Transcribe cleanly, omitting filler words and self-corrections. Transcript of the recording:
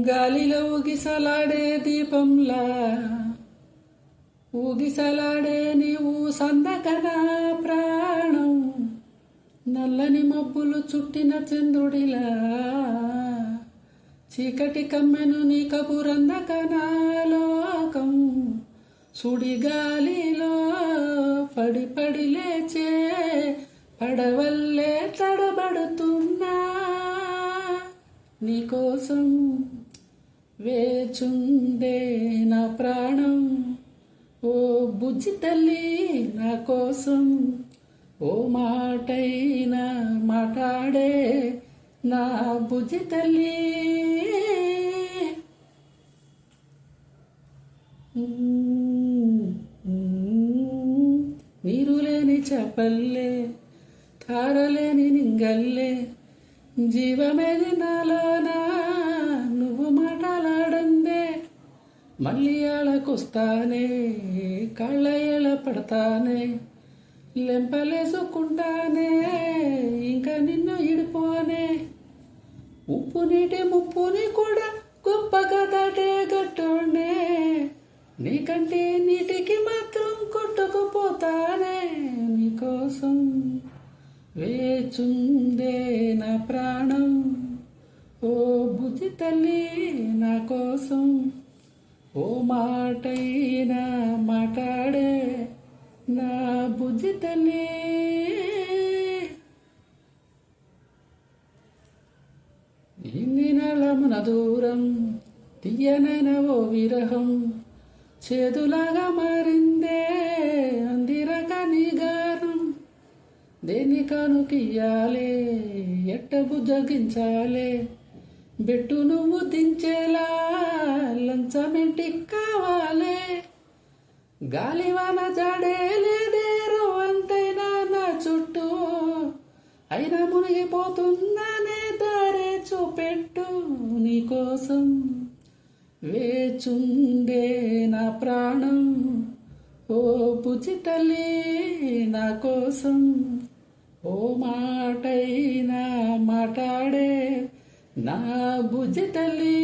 గాలిలో ఊగిసలాడే దీపంలా ఊగిసలాడే నీవు సందకన ప్రాణం నల్లని మబ్బులు చుట్టిన చంద్రుడిలా చీకటి కమ్మెను నీ కబురందకనా లోకం సుడిగాలిలో పడి పడి లేచే పడవల్లే తడబడుతున్నా నీకోసం వేచుందే నా ప్రాణం ఓ బుజ్జి తల్లి నా కోసం ఓ మాటైనా మాట్లాడే నా బుజ్జి తల్లి నీరు లేని చెప్పల్లే తారలేని నింగల్లే జీవమేది నాలోనా నువ్వు మాటలాడందే మళ్ళీ ఆళకొస్తానే కళ్ళ ఏళ పడతానే లెంపలేసుకుంటానే ఇంకా నిన్ను ఇడిపోనే ఉప్పు నీటి ముప్పుని కూడా గొప్పగా దాటే గట్టోనే నీకంటే నీటికి మాత్రం కొట్టుకుపోతానే నీకోసం వేచుందే నా ప్రాణం ఓ బుజ్జి తల్లి నా కోసం ఓ మాటైనా మాట్లాడే నా బుజ్జి తల్లి ఇన్ని నెలమున దూరం తీయనైన ఓ విరహం చేదులాగా మారిందే అందిరక నిగారం దేని కానుకియ్యాలే ఎట్ట బుజ్జగించాలే బెట్టు నువ్వు దించేలా లంచమెంటి కావాలే గాలివాన జాడే లేదే రవ్వంతైనా నా చుట్టూ అయినా మునిగిపోతున్నానే దారే చూపెట్టు నీకోసం వేచుందే నా ప్రాణం ఓ బుజ్జి తల్లి నా కోసం ఓ మాటైనా మాట్లాడే నా బుజ్జి తల్లి